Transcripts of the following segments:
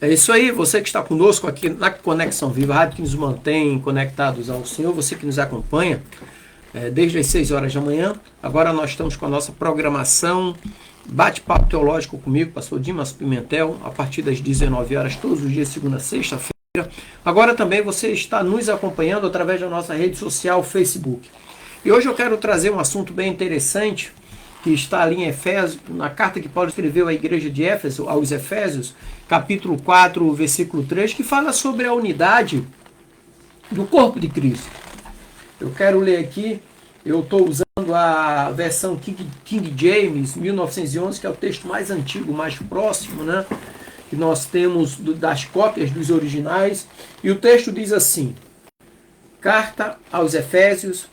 É isso aí, você que está conosco aqui na Conexão Viva, a rádio que nos mantém conectados ao Senhor, você que nos acompanha desde as 6 horas da manhã. Agora nós estamos com a nossa programação Bate-Papo Teológico comigo, pastor Dimas Pimentel, a partir das 19 horas, todos os dias, segunda a sexta-feira. Agora também você está nos acompanhando através da nossa rede social Facebook. E hoje eu quero trazer um assunto bem interessante, que está ali em Efésios, na carta que Paulo escreveu à igreja de Éfeso, aos Efésios, capítulo 4, versículo 3, que fala sobre a unidade do corpo de Cristo. Eu quero ler aqui, eu estou usando a versão King James, 1911, que é o texto mais antigo, mais próximo, né, que nós temos das cópias dos originais, e o texto diz assim: Carta aos Efésios,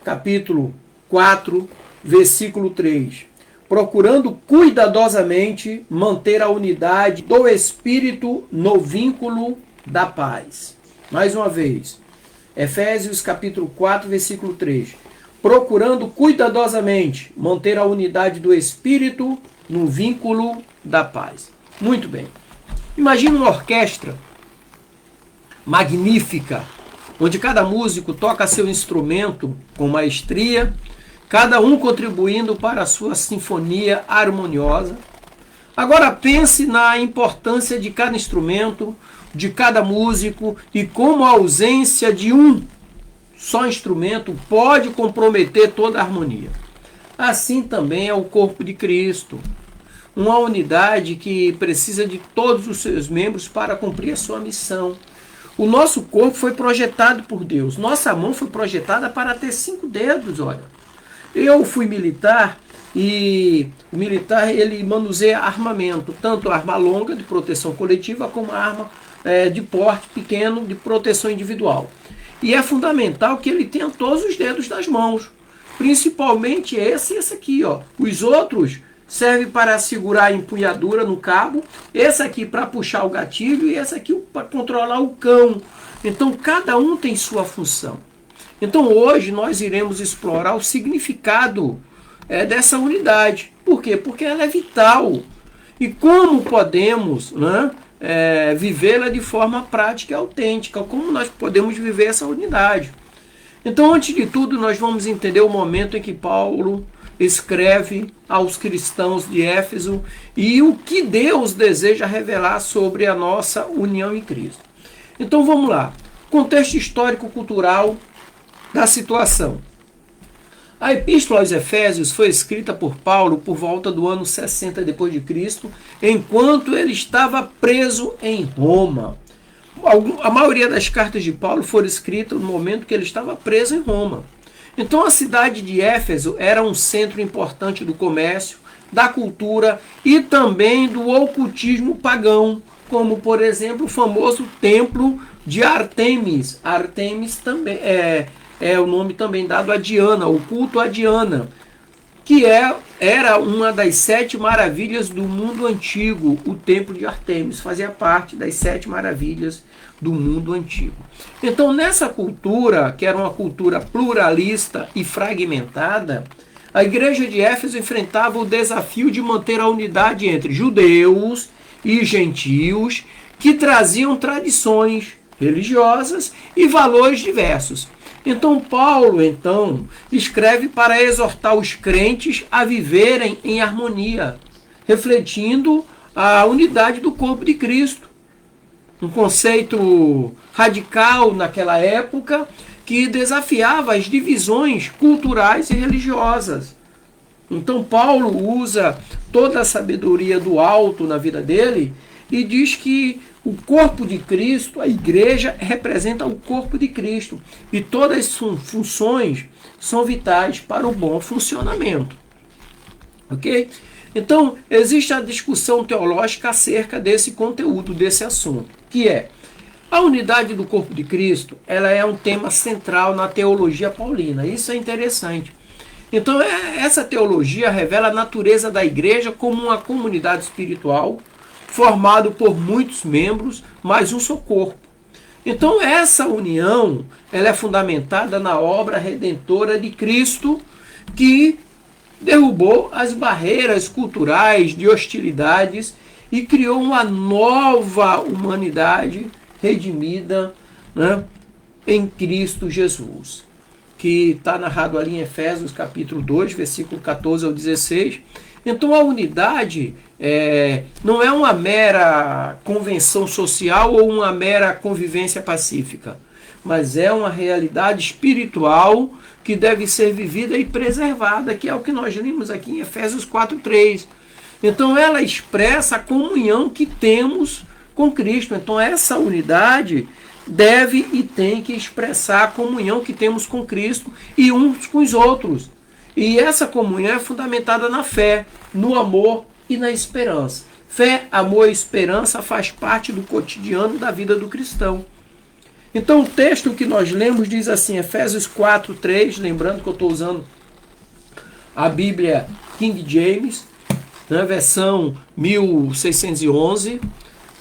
capítulo 4, versículo 3. Procurando cuidadosamente manter a unidade do Espírito no vínculo da paz. Mais uma vez. Efésios capítulo 4, versículo 3. Procurando cuidadosamente manter a unidade do Espírito no vínculo da paz. Muito bem. Imagina uma orquestra magnífica, onde cada músico toca seu instrumento com maestria, cada um contribuindo para a sua sinfonia harmoniosa. Agora pense na importância de cada instrumento, de cada músico, e como a ausência de um só instrumento pode comprometer toda a harmonia. Assim também é o corpo de Cristo, uma unidade que precisa de todos os seus membros para cumprir a sua missão. O nosso corpo foi projetado por Deus, nossa mão foi projetada para ter 5 dedos, olha. Eu fui militar e o militar ele manuseia armamento, tanto arma longa de proteção coletiva como arma de porte pequeno de proteção individual. E é fundamental que ele tenha todos os dedos das mãos, principalmente esse e esse aqui, ó. Os outros servem para segurar a empunhadura no cabo, esse aqui para puxar o gatilho e esse aqui para controlar o cão. Então cada um tem sua função. Então hoje nós iremos explorar o significado dessa unidade. Por quê? Porque ela é vital. E como podemos, né, vivê-la de forma prática e autêntica? Como nós podemos viver essa unidade? Então, antes de tudo, nós vamos entender o momento em que Paulo escreve aos cristãos de Éfeso e o que Deus deseja revelar sobre a nossa união em Cristo. Então vamos lá. Contexto histórico-cultural da situação. A Epístola aos Efésios foi escrita por Paulo por volta do ano 60 depois de Cristo, enquanto ele estava preso em Roma. A maioria das cartas de Paulo foram escritas no momento que ele estava preso em Roma. Então a cidade de Éfeso era um centro importante do comércio, da cultura e também do ocultismo pagão, como por exemplo o famoso templo de Ártemis. Ártemis também é o nome também dado a Diana, o culto a Diana, que era uma das 7 maravilhas do mundo antigo. O templo de Ártemis fazia parte das 7 maravilhas do mundo antigo. Então, nessa cultura, que era uma cultura pluralista e fragmentada, a igreja de Éfeso enfrentava o desafio de manter a unidade entre judeus e gentios, que traziam tradições religiosas e valores diversos. Então Paulo, escreve para exortar os crentes a viverem em harmonia, refletindo a unidade do corpo de Cristo. Um conceito radical naquela época que desafiava as divisões culturais e religiosas. Então Paulo usa toda a sabedoria do alto na vida dele e diz que o corpo de Cristo, a igreja, representa o corpo de Cristo. E todas as funções são vitais para o bom funcionamento. Ok? Então, existe a discussão teológica acerca desse conteúdo, desse assunto, que é a unidade do corpo de Cristo. Ela é um tema central na teologia paulina. Isso é interessante. Então, essa teologia revela a natureza da igreja como uma comunidade espiritual, formado por muitos membros, mas um só corpo. Então essa união, ela é fundamentada na obra redentora de Cristo, que derrubou as barreiras culturais de hostilidades e criou uma nova humanidade redimida, né, em Cristo Jesus, que está narrado ali em Efésios capítulo 2, versículo 14 ao 16. Então a unidade não é uma mera convenção social ou uma mera convivência pacífica, mas é uma realidade espiritual que deve ser vivida e preservada, que é o que nós lemos aqui em Efésios 4:3. Então ela expressa a comunhão que temos com Cristo. Então essa unidade deve e tem que expressar a comunhão que temos com Cristo e uns com os outros. E essa comunhão é fundamentada na fé, no amor e na esperança. Fé, amor e esperança faz parte do cotidiano da vida do cristão. Então o texto que nós lemos diz assim, Efésios 4:3, lembrando que eu estou usando a Bíblia King James, na versão 1611,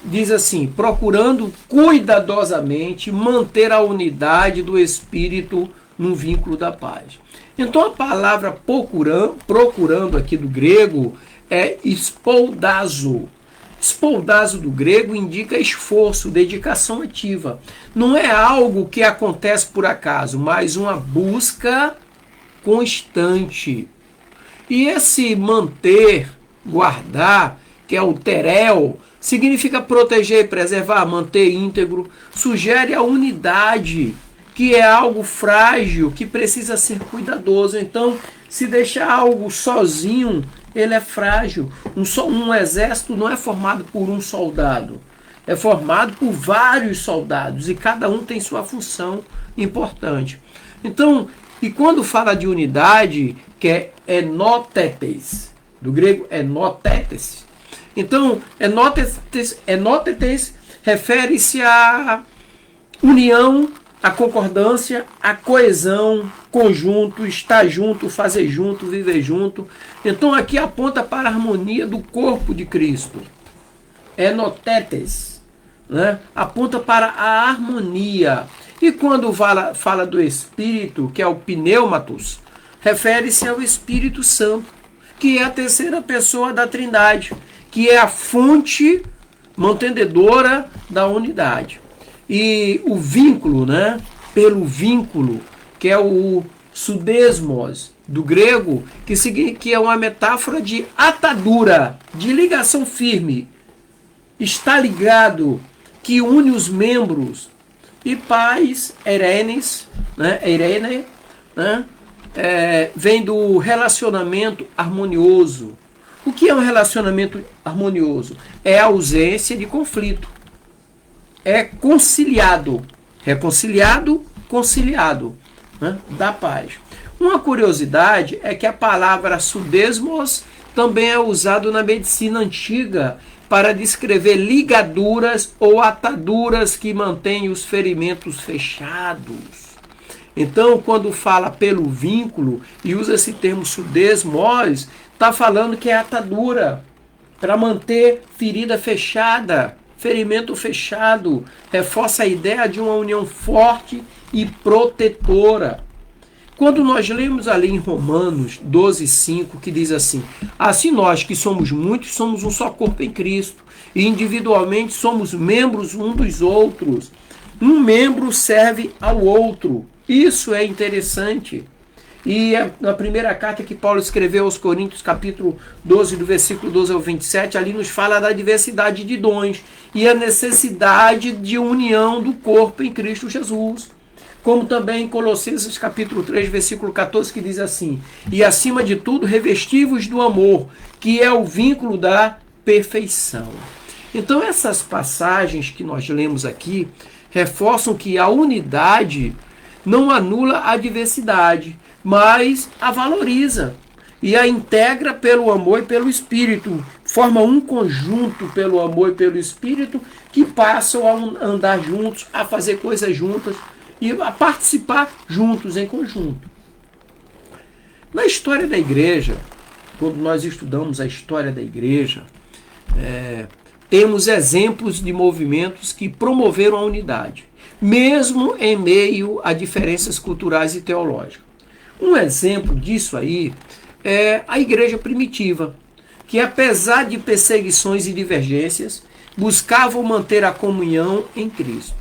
diz assim, procurando cuidadosamente manter a unidade do Espírito no vínculo da paz. Então a palavra procurando aqui do grego é espoldazo. Espoldazo do grego indica esforço, dedicação ativa. Não é algo que acontece por acaso, mas uma busca constante. E esse manter, guardar, que é o terel, significa proteger, preservar, manter íntegro, sugere a unidade, que é algo frágil, que precisa ser cuidadoso. Então, se deixar algo sozinho, ele é frágil. Um exército não é formado por um soldado, é formado por vários soldados, e cada um tem sua função importante. Então, e quando fala de unidade, que é enotetes, do grego enotetes. Então, enotetes refere-se à união, à concordância, à coesão, conjunto, estar junto, fazer junto, viver junto. Então, aqui aponta para a harmonia do corpo de Cristo. Enotetes, né? Aponta para a harmonia. E quando fala do Espírito, que é o pneumatos, refere-se ao Espírito Santo, que é a terceira pessoa da Trindade, que é a fonte mantenedora da unidade. E o vínculo, né? Pelo vínculo, que é o sudesmos, do grego, que é uma metáfora de atadura, de ligação firme. Está ligado, que une os membros. E paz, erenes, né? Irene, né? Vem do relacionamento harmonioso. O que é um relacionamento harmonioso? É a ausência de conflito. É conciliado. Reconciliado, conciliado, né? Da paz. Uma curiosidade é que a palavra sudesmos também é usado na medicina antiga para descrever ligaduras ou ataduras que mantêm os ferimentos fechados. Então, quando fala pelo vínculo e usa esse termo sudesmos, está falando que é atadura para manter ferida fechada, ferimento fechado. Reforça a ideia de uma união forte e protetora. Quando nós lemos ali em Romanos 12:5, que diz assim, assim nós que somos muitos, somos um só corpo em Cristo, e individualmente somos membros uns dos outros. Um membro serve ao outro. Isso é interessante. E na primeira carta que Paulo escreveu aos Coríntios, capítulo 12, do versículo 12 ao 27, ali nos fala da diversidade de dons e a necessidade de união do corpo em Cristo Jesus. Como também em Colossenses capítulo 3, versículo 14, que diz assim, e acima de tudo, revestivos do amor, que é o vínculo da perfeição. Então essas passagens que nós lemos aqui reforçam que a unidade não anula a diversidade, mas a valoriza e a integra pelo amor e pelo Espírito. Forma um conjunto pelo amor e pelo Espírito que passam a andar juntos, a fazer coisas juntas e a participar juntos, em conjunto. Na história da igreja, quando nós estudamos a história da igreja, temos exemplos de movimentos que promoveram a unidade, mesmo em meio a diferenças culturais e teológicas. Um exemplo disso aí é a igreja primitiva. que, apesar de perseguições e divergências, buscavam manter a comunhão em Cristo.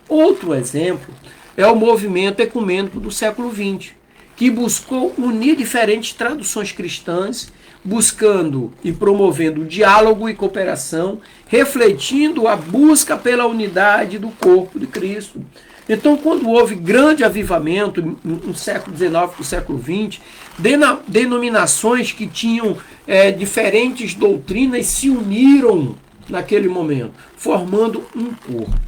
Outro exemplo é o movimento ecumênico do século XX, que buscou unir diferentes traduções cristãs, buscando e promovendo diálogo e cooperação, refletindo a busca pela unidade do corpo de Cristo. Então, quando houve grande avivamento no século XIX e no século XX, denominações que tinham diferentes doutrinas se uniram naquele momento, formando um corpo.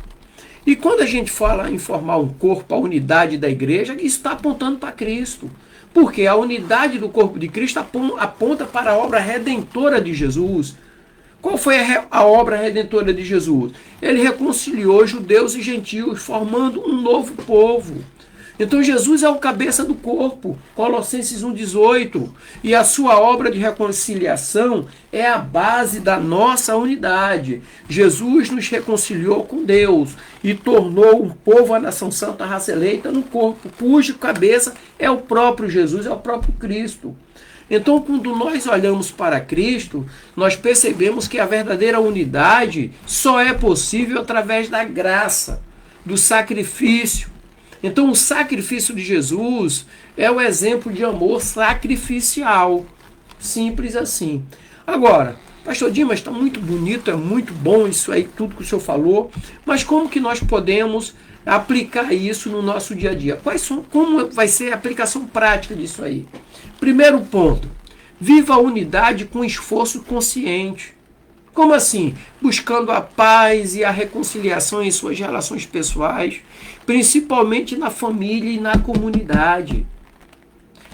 E quando a gente fala em formar um corpo, a unidade da igreja, isso está apontando para Cristo. Porque a unidade do corpo de Cristo aponta para a obra redentora de Jesus. Qual foi a obra redentora de Jesus? Ele reconciliou judeus e gentios, formando um novo povo. Então Jesus é o cabeça do corpo, Colossenses 1,18. E a sua obra de reconciliação é a base da nossa unidade. Jesus nos reconciliou com Deus e tornou um povo, a nação santa, a raça eleita, no corpo, cujo cabeça é o próprio Jesus, é o próprio Cristo. Então, quando nós olhamos para Cristo, nós percebemos que a verdadeira unidade só é possível através da graça, do sacrifício. Então, o sacrifício de Jesus é o exemplo de amor sacrificial. Simples assim. Agora, pastor Dimas, está muito bonito, é muito bom isso aí, tudo que o senhor falou, mas como que nós podemos aplicar isso no nosso dia a dia? Como vai ser a aplicação prática disso aí? Primeiro ponto, viva a unidade com esforço consciente. Como assim? Buscando a paz e a reconciliação em suas relações pessoais, principalmente na família e na comunidade.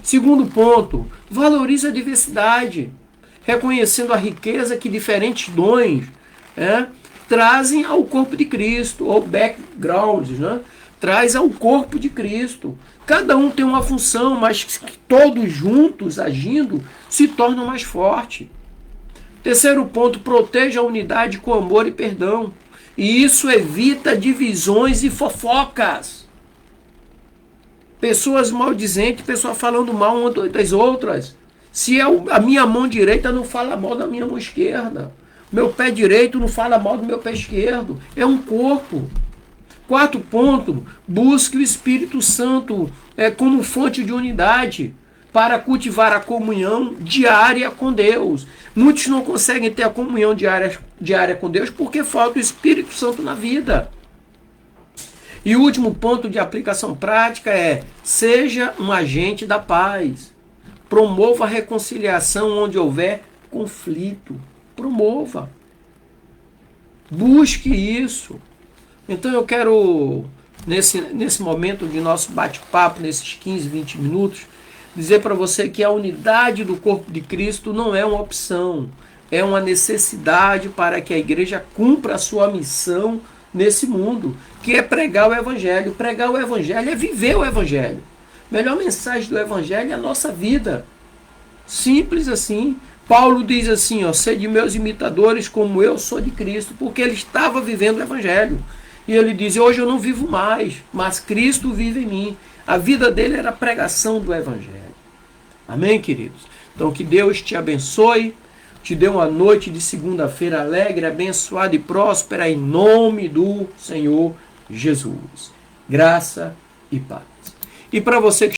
Segundo ponto, valorize a diversidade, reconhecendo a riqueza que diferentes dons trazem ao corpo de Cristo, ou backgrounds, traz ao corpo de Cristo. Cada um tem uma função, mas que todos juntos, agindo, se tornam mais fortes. Terceiro ponto, proteja a unidade com amor e perdão. E isso evita divisões e fofocas. Pessoas maldizentes, pessoas falando mal umas das outras. Se a minha mão direita não fala mal da minha mão esquerda. Meu pé direito não fala mal do meu pé esquerdo. É um corpo. Quarto ponto, busque o Espírito Santo como fonte de unidade para cultivar a comunhão diária com Deus. Muitos não conseguem ter a comunhão diária com Deus porque falta o Espírito Santo na vida. E o último ponto de aplicação prática é: seja um agente da paz. Promova a reconciliação onde houver conflito. Promova. Busque isso. Então eu quero, nesse momento de nosso bate-papo, nesses 15, 20 minutos, dizer para você que a unidade do corpo de Cristo não é uma opção, é uma necessidade para que a igreja cumpra a sua missão nesse mundo, que é pregar o Evangelho. Pregar o Evangelho é viver o Evangelho. A melhor mensagem do Evangelho é a nossa vida. Simples assim. Paulo diz assim, sede meus imitadores como eu sou de Cristo, porque ele estava vivendo o Evangelho. E ele diz, hoje eu não vivo mais, mas Cristo vive em mim. A vida dele era a pregação do Evangelho. Amém, queridos? Então que Deus te abençoe, te dê uma noite de segunda-feira alegre, abençoada e próspera em nome do Senhor Jesus. Graça e paz. E para você que